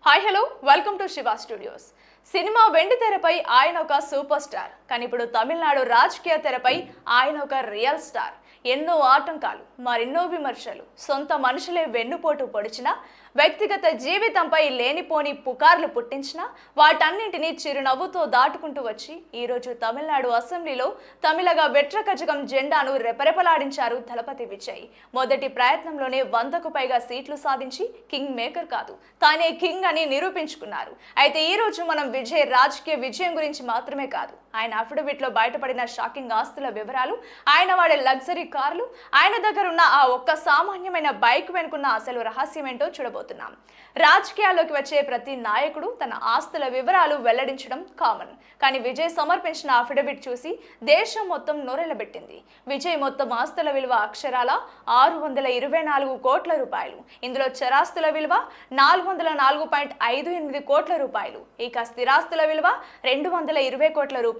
Hi hello welcome to Shiva studios. Cinema వెండి తెరపై ఆయన ఒక సూపర్ స్టార్, కానీ ఇప్పుడు తమిళనాడు రాజకీయ తెరపై ఆయన ఒక రియల్ స్టార్. ఎన్నో ఆటంకాలు, మరెన్నో విమర్శలు, సొంత మనుషులే వెన్నుపోటు పొడిచినా, వ్యక్తిగత జీవితంపై లేనిపోని పుకార్లు పుట్టించినా వాటన్నింటినీ చిరునవ్వుతో దాటుకుంటూ వచ్చి ఈరోజు తమిళనాడు అసెంబ్లీలో తమిళగా వెట్రకజకం జెండాను రెపరెపలాడించారు దళపతి విజయ్. మొదటి ప్రయత్నంలోనే 100కు పైగా సీట్లు సాధించి కింగ్ మేకర్ కాదు, తానే కింగ్ అని నిరూపించుకున్నారు. అయితే ఈ రోజు మనం విజయ్ రాజకీయ విజయం గురించి మాత్రమే కాదు, ఆయన అఫిడవిట్ లో బయటపడిన షాకింగ్ ఆస్తుల వివరాలు, ఆయన వాడే లగ్జరీ కార్లు, ఆయన దగ్గర ఉన్న ఆ ఒక్క సామాన్యమైన బైక్ వెనుకున్న అసలు రహస్యం ఏంటో చూడబోతున్నాం. రాజకీయాల్లోకి వచ్చే ప్రతి నాయకుడు తన ఆస్తుల వివరాలు వెల్లడించడం కామన్, కానీ విజయ్ సమర్పించిన అఫిడవిట్ చూసి దేశం మొత్తం నోరెళ్లబెట్టింది. విజయ్ మొత్తం ఆస్తుల విలువ అక్షరాల 624 కోట్ల రూపాయలు. ఇందులో చరాస్తుల విలువ 404.58 కోట్ల రూపాయలు, ఇక స్థిరాస్తుల విలువ 220 కోట్ల రూపాయలు.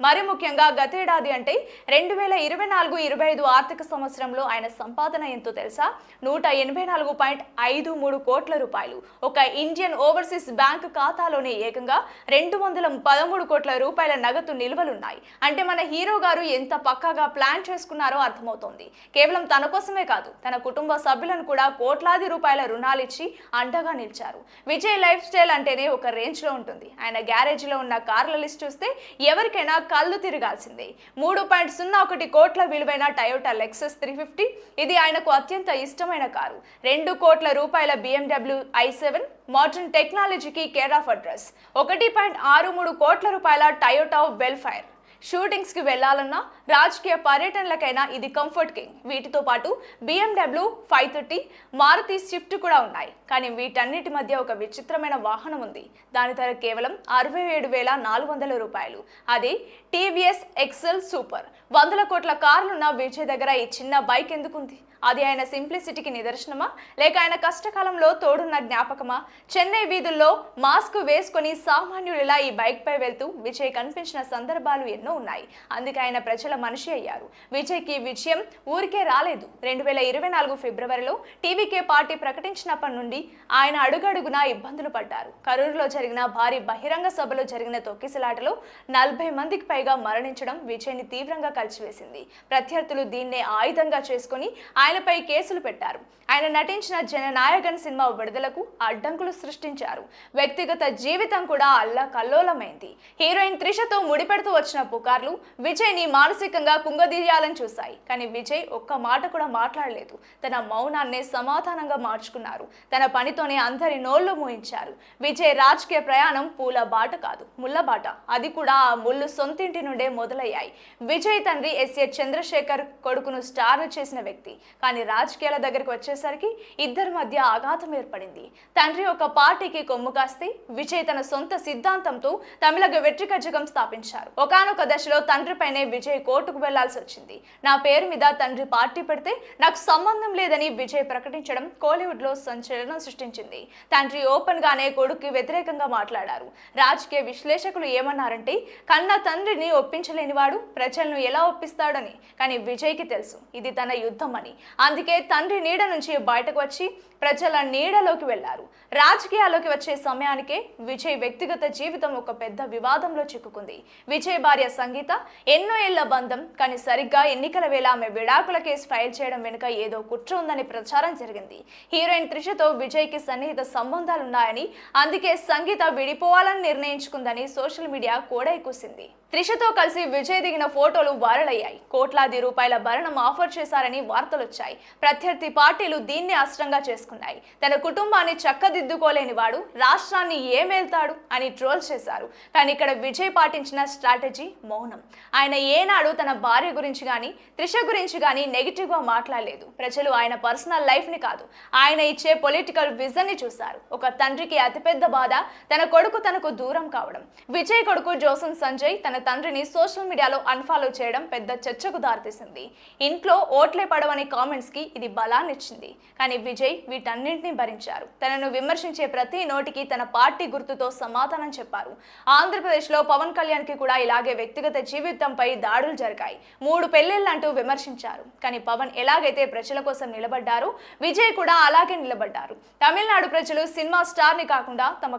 మరి ముఖ్యంగా గతేడాది అంటే 2024-25 ఆర్థిక సంవత్సరంలో ఆయన సంపాదన ఎంతో తెలుసా? 184.53 కోట్ల రూపాయలు. ఒక ఇండియన్ ఓవర్సీస్ బ్యాంక్ ఖాతాలోనే ఏకంగా 213 కోట్ల రూపాయల నగదు నిల్వలున్నాయి. అంటే మన హీరో గారు ఎంత పక్కాగా ప్లాన్ చేసుకున్నారో అర్థమవుతోంది. కేవలం తన కోసమే కాదు, తన కుటుంబ సభ్యులను కూడా కోట్లాది రూపాయల రుణాలిచ్చి అండగా నిలిచారు. విజయ్ లైఫ్ స్టైల్ అంటేనే ఒక రేంజ్ లో ఉంటుంది. ఆయన గ్యారేజ్ లో ఉన్న కార్ల లిస్ట్ చూస్తే ఎవరికైనా కళ్ళు తిరగాల్సిందే. 3.01 కోట్ల విలువైన టయోటా లెక్సస్ 350, ఇది ఆయనకు అత్యంత ఇష్టమైన కారు. 2 కోట్ల రూపాయల BMW i7 మోడర్న్ టెక్నాలజీకి కేర్ ఆఫ్ అడ్రస్. 1.63 కోట్ల రూపాయల టయోటా వెల్ఫైర్. షూటింగ్స్ కి వెళ్లాలన్నా, రాజకీయ పర్యటనలకైనా ఇది కంఫర్ట్ కింగ్. వీటితో పాటు BMW 530, మారుతి స్విఫ్ట్ కూడా ఉన్నాయి. కానీ వీటన్నిటి మధ్య ఒక విచిత్రమైన వాహనం ఉంది. దాని ధర కేవలం 67,400 రూపాయలు. అది TVS XL సూపర్. 100 కోట్ల కార్లున్న విజయ్ దగ్గర ఈ చిన్న బైక్ ఎందుకుంది? అది ఆయన సింప్లిసిటీకి నిదర్శనమా, లేక ఆయన కష్టకాలంలో తోడున్న జ్ఞాపకమా? చెన్నై వీధుల్లో మాస్క్ వేసుకొని సామాన్యుడిలా ఈ బైక్ పై వెళ్తూ విజయ్ కనిపించిన సందర్భాలు ఎన్నో ఉన్నాయి. అందుకే ఆయన ప్రజల మనిషి అయ్యారు. విజయ్కి విజయం ఊరికే రాలేదు. 2024 ఫిబ్రవరిలో TVK పార్టీ ప్రకటించినప్పటి నుండి ఆయన అడుగడుగునా ఇబ్బందులు పడ్డారు. కరూరులో జరిగిన భారీ బహిరంగ సభలో జరిగిన తొక్కిసలాటలో 40 మందికి పైగా మరణించడం విజయ్ని తీవ్రంగా కలిచివేసింది. ప్రత్యర్థులు దీన్నే ఆయుధంగా చేసుకుని ఆయనపై కేసులు పెట్టారు. ఆయన నటించిన జననాయకన్ సినిమా విడుదలకు అడ్డంకులు సృష్టించారు. వ్యక్తిగత జీవితం కూడా అల్లకల్లోలమైంది. హీరోయిన్ త్రిషతో ముడిపెడుతూ వచ్చిన పుకార్లు విజయ్ని మానసికంగా కుంగదీయాలని చూశాయి. కానీ విజయ్ ఒక్క మాట కూడా మాట్లాడలేదు. తన మౌనాన్నే సమాధానంగా మార్చుకున్నారు. తన పనితోనే అందరి నోళ్లు మూయించారు. విజయ్ రాజకీయ ప్రయాణం పూల బాట కాదు, ముళ్ళ బాట. అది కూడా ఆ ముళ్ళు సొంతింటి నుండే మొదలయ్యాయి. విజయ్ తండ్రి S.A. చంద్రశేఖర్ కొడుకును స్టార్ చేసిన వ్యక్తి. కానీ రాజకీయాల దగ్గరకు వచ్చేసరికి ఇద్దరి మధ్య ఆఘాతం ఏర్పడింది. తండ్రి ఒక పార్టీకి కొమ్ము కాస్తే విజయ్ తన సొంత సిద్ధాంతంతో తమిళగ వెట్రికజకం స్థాపించారు. ఒకానొక దశలో తండ్రిపైనే విజయ్ కోర్టుకు వెళ్లాల్సి వచ్చింది. నా పేరు మీద తండ్రి పార్టీ పెడితే నాకు సంబంధం లేదని విజయ్ ప్రకటించడం కోలీవుడ్ లో సంచలనం సృష్టించింది. తండ్రి ఓపెన్ గానే కొడుక్కి వ్యతిరేకంగా మాట్లాడారు. రాజకీయ విశ్లేషకులు ఏమన్నారంటే, కన్న తండ్రిని ఒప్పించలేనివాడు ప్రజలను ఎలా ఒప్పిస్తాడని. కానీ విజయ్కి తెలుసు ఇది తన యుద్ధం అని. అందుకే తండ్రి నీడ నుంచి బయటకు వచ్చి ప్రజల నీడలోకి వెళ్లారు. రాజకీయాల్లోకి వచ్చే సమయానికే విజయ్ వ్యక్తిగత జీవితం ఒక పెద్ద వివాదంలో చిక్కుకుంది. విజయ్ భార్య సంగీత ఎన్నో ఏళ్ల బంధం, కానీ సరిగ్గా ఎన్నికల వేళ ఆమె విడాకుల కేసు ఫైల్ చేయడం వెనుక ఏదో కుట్ర ఉందని ప్రచారం జరిగింది. హీరోయిన్ త్రిషతో విజయ్కి సన్నిహిత సంబంధాలున్నాయని, అందుకే సంగీత విడిపోవాలని నిర్ణయించుకుందని సోషల్ మీడియా కోడై కూసింది. త్రిషతో కలిసి విజయ్ దిగిన ఫోటోలు వైరల్ అయ్యాయి. కోట్లాది రూపాయల భరణం ఆఫర్ చేశారని వార్తలు వచ్చాయి. ప్రత్యర్థి పార్టీలు దీన్ని అస్త్రంగా చేసుకున్నాయి. తన కుటుంబాన్ని చక్కదిద్దుకోలేని వాడు రాష్ట్రాన్ని ఏమేల్తాడు అని ట్రోల్ చేశారు. కానీ ఇక్కడ విజయ్ పాటించిన స్ట్రాటజీ మౌనం. ఆయన ఏనాడు తన భార్య గురించి గానీ, త్రిష గురించి గానీ నెగిటివ్ గా మాట్లాడలేదు. ప్రజలు ఆయన పర్సనల్ లైఫ్ ని కాదు, ఆయన ఇచ్చే పొలిటికల్ విజన్ ని చూశారు. ఒక తండ్రికి అతిపెద్ద బాధ తన కొడుకు తనకు దూరం కావడం. విజయ్ కొడుకు జోసన్ సంజయ్ తన తండ్రిని సోషల్ మీడియాలో అన్ఫాలో చేయడం పెద్ద చర్చకు దారితీసింది. ఇంట్లో ఓట్లే పడవని కామెంట్స్ కి ఇది బలాన్నిచ్చింది. కానీ విజయ్ వీటన్నింటినీ భరించారు. తనను విమర్శించే ప్రతి నోటికి తన పార్టీ గుర్తుతో సమాధానం చెప్పారు. ఆంధ్రప్రదేశ్లో పవన్ కళ్యాణ్ కి కూడా ఇలాగే వ్యక్తిగత జీవితంపై దాడులు జరిగాయి. 3 పెళ్లిళ్లంటూ విమర్శించారు. కానీ పవన్ ఎలాగైతే ప్రజల కోసం నిలబడ్డారు, విజయ్ కూడా అలాగే నిలబడ్డారు. తమిళనాడు ప్రజలు సినిమా స్టార్ ని కాకుండా తమ